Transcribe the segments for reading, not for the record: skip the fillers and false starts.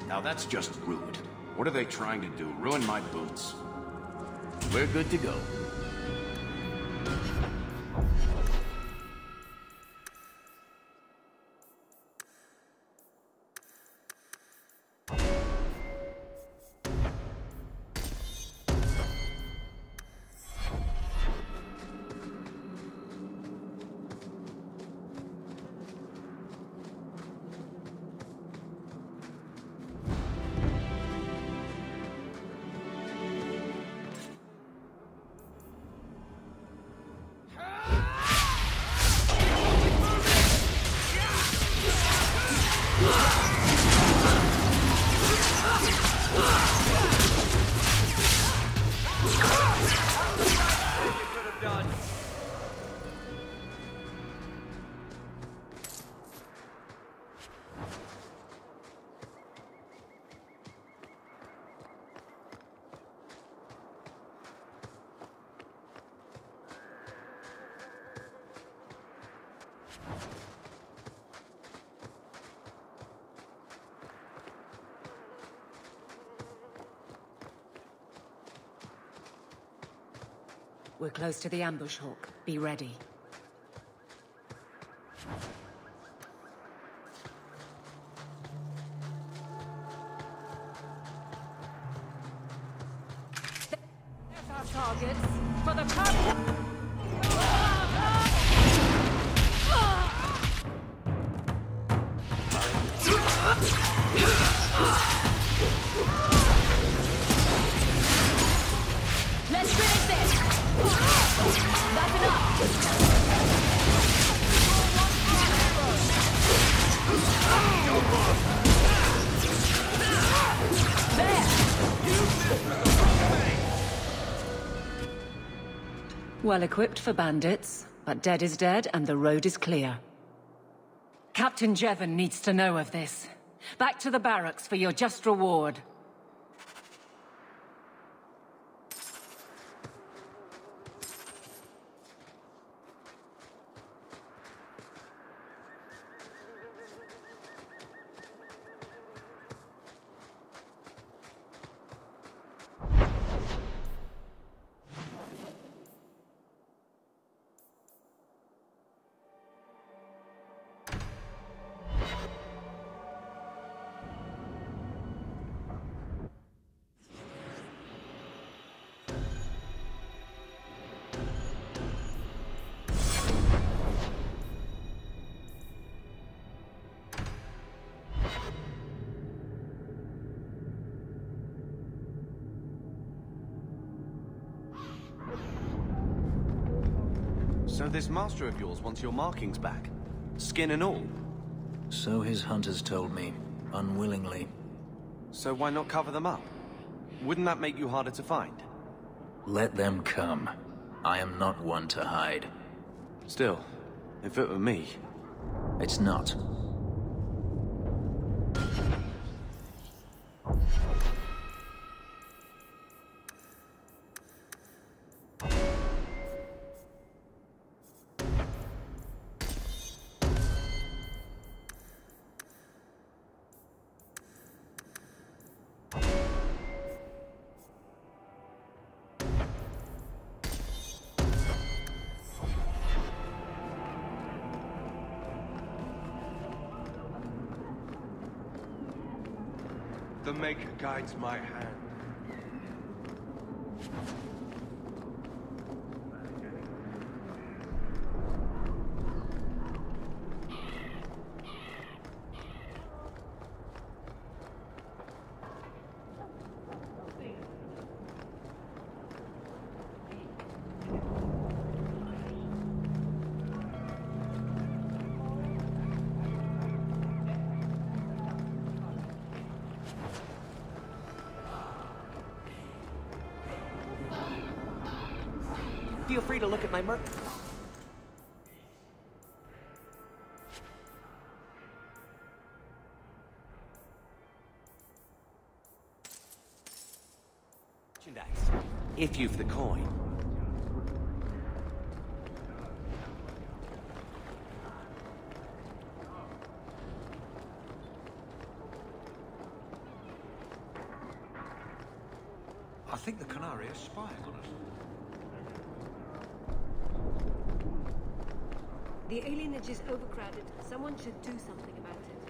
Now that's just rude. What are they trying to do? Ruin my boots? We're good to go. We're close to the ambush, Hawk. Be ready. There's our targets. For the purple! Let's finish this! That's enough! Well equipped for bandits, but dead is dead and the road is clear. Captain Jevon needs to know of this. Back to the barracks for your just reward. So this master of yours wants your markings back? Skin and all? So his hunters told me, unwillingly. So why not cover them up? Wouldn't that make you harder to find? Let them come. I am not one to hide. Still, if it were me... It's not. The Maker guides my hand. Feel free to look at my merchandise. If you've the coin. I think the Canary is spying on us. The alienage is overcrowded. Someone should do something about it.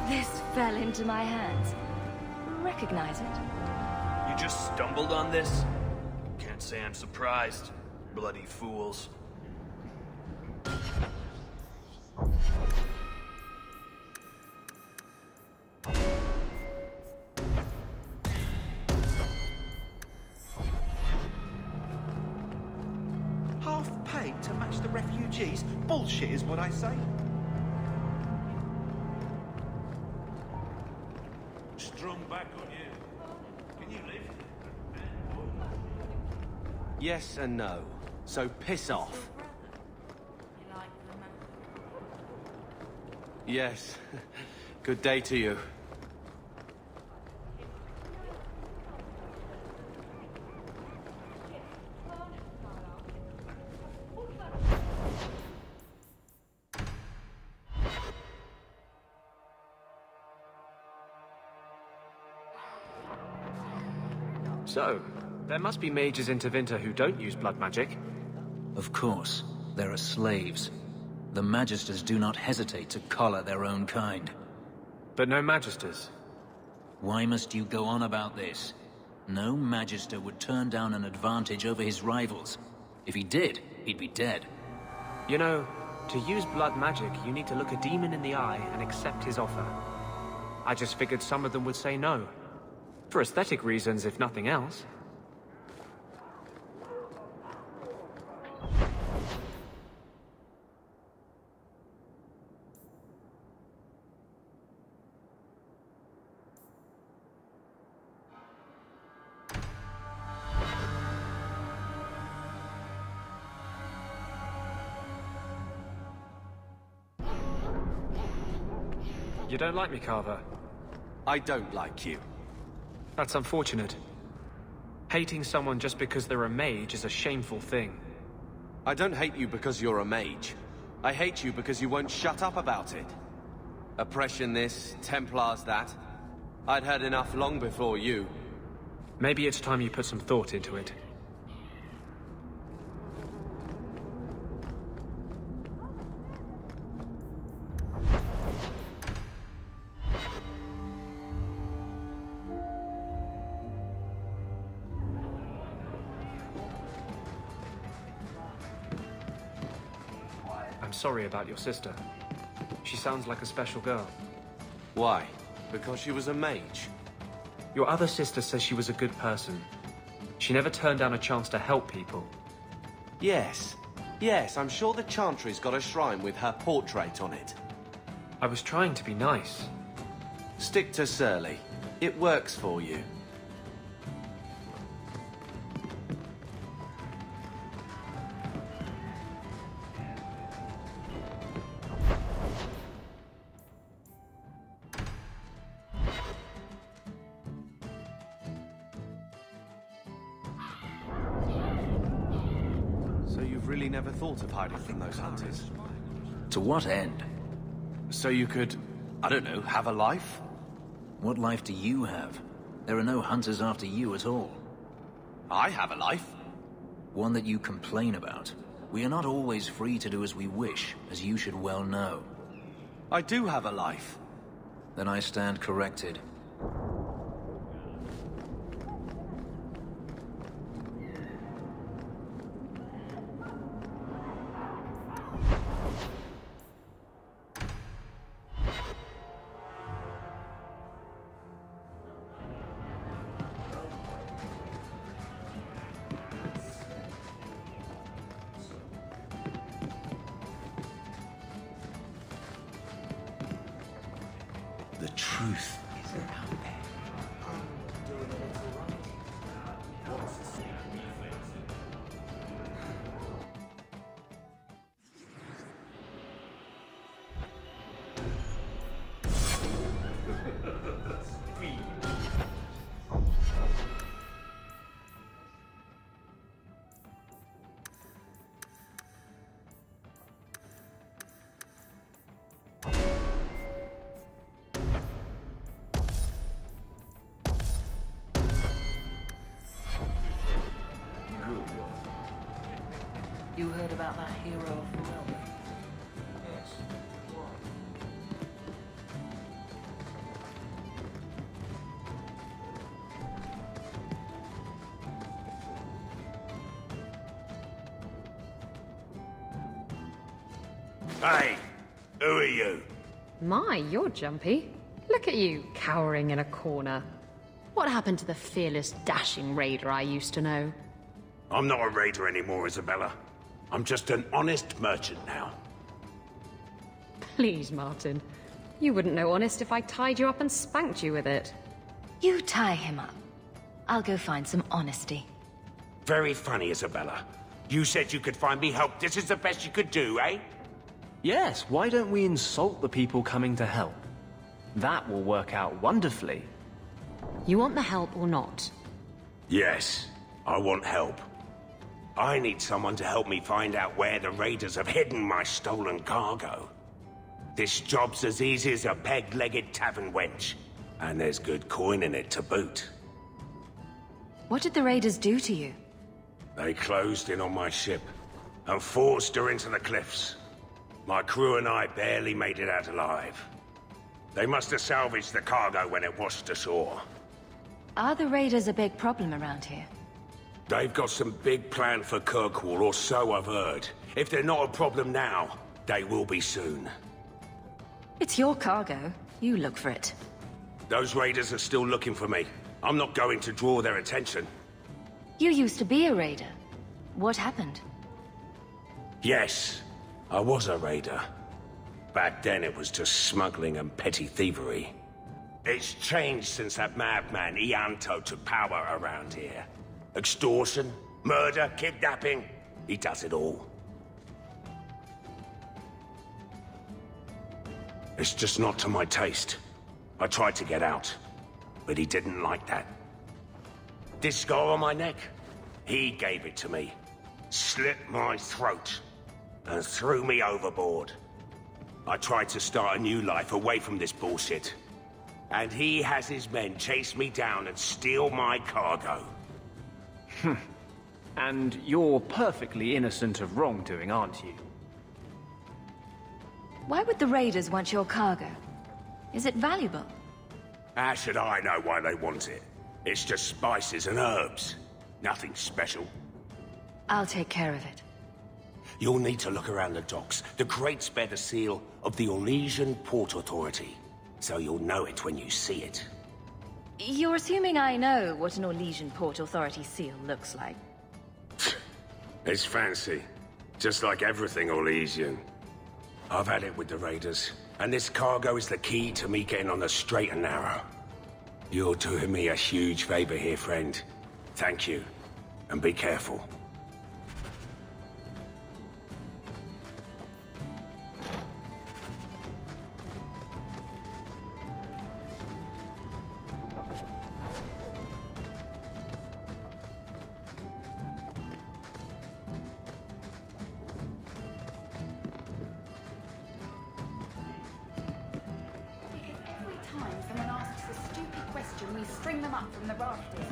This fell into my hands. Recognize it? You just stumbled on this? Can't say I'm surprised. Bloody fools. Half paid to match the refugees? Bullshit is what I say. Strong back on you. Can you live? Yes and no. So piss off. Yes. Good day to you. So, there must be mages in Tevinter who don't use blood magic. Of course. There are slaves. The Magisters do not hesitate to collar their own kind. But no Magisters. Why must you go on about this? No Magister would turn down an advantage over his rivals. If he did, he'd be dead. You know, to use blood magic, you need to look a demon in the eye and accept his offer. I just figured some of them would say no. For aesthetic reasons, if nothing else. You don't like me, Carver? I don't like you. That's unfortunate. Hating someone just because they're a mage is a shameful thing. I don't hate you because you're a mage. I hate you because you won't shut up about it. Oppression this, Templars that. I'd had enough long before you. Maybe it's time you put some thought into it. Sorry about your sister. She sounds like a special girl. Why? Because she was a mage? Your other sister says she was a good person. She never turned down a chance to help people. Yes. Yes, I'm sure the Chantry's got a shrine with her portrait on it. I was trying to be nice. Stick to Surly. It works for you. Really never thought of hiding from those hunters? To what end? So you could, I don't know, have a life? What life do you have? There are no hunters after you at all. I have a life. One that you complain about. We are not always free to do as we wish, as you should well know. I do have a life. Then I stand corrected. The truth is out there. You heard about that hero of Melbourne? Yes. Hey, who are you? My, you're jumpy. Look at you, cowering in a corner. What happened to the fearless, dashing raider I used to know? I'm not a raider anymore, Isabella. I'm just an honest merchant now. Please, Martin. You wouldn't know honest if I tied you up and spanked you with it. You tie him up. I'll go find some honesty. Very funny, Isabella. You said you could find me help. This is the best you could do, eh? Yes, why don't we insult the people coming to help? That will work out wonderfully. You want the help or not? Yes, I want help. I need someone to help me find out where the raiders have hidden my stolen cargo. This job's as easy as a peg-legged tavern wench. And there's good coin in it to boot. What did the raiders do to you? They closed in on my ship and forced her into the cliffs. My crew and I barely made it out alive. They must have salvaged the cargo when it washed ashore. Are the raiders a big problem around here? They've got some big plan for Kirkwall, or so I've heard. If they're not a problem now, they will be soon. It's your cargo. You look for it. Those raiders are still looking for me. I'm not going to draw their attention. You used to be a raider. What happened? Yes, I was a raider. Back then it was just smuggling and petty thievery. It's changed since that madman Ianto took power around here. Extortion, murder, kidnapping. He does it all. It's just not to my taste. I tried to get out, but he didn't like that. This scar on my neck? He gave it to me. Slit my throat. And threw me overboard. I tried to start a new life away from this bullshit. And he has his men chase me down and steal my cargo. And you're perfectly innocent of wrongdoing, aren't you? Why would the raiders want your cargo? Is it valuable? How should I know why they want it? It's just spices and herbs. Nothing special. I'll take care of it. You'll need to look around the docks. The crates bear the seal of the Orlesian Port Authority. So you'll know it when you see it. You're assuming I know what an Orlesian Port Authority seal looks like. It's fancy. Just like everything Orlesian. I've had it with the raiders. And this cargo is the key to me getting on the straight and narrow. You're doing me a huge favor here, friend. Thank you. And be careful. We string them up from the rafters.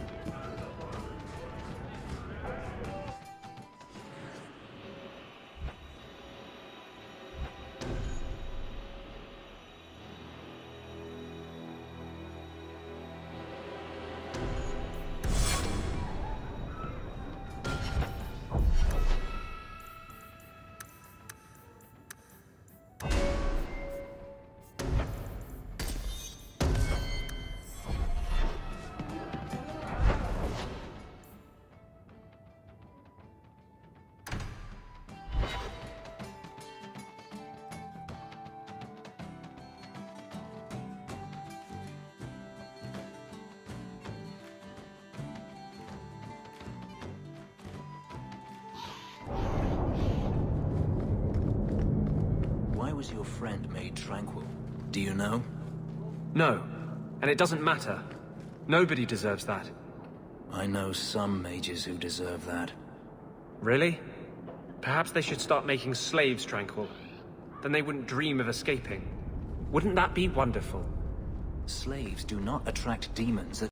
Was your friend made tranquil? Do you know? No, and it doesn't matter. Nobody deserves that. I know some mages who deserve that. Really? Perhaps they should start making slaves tranquil. Then they wouldn't dream of escaping. Wouldn't that be wonderful? Slaves do not attract demons that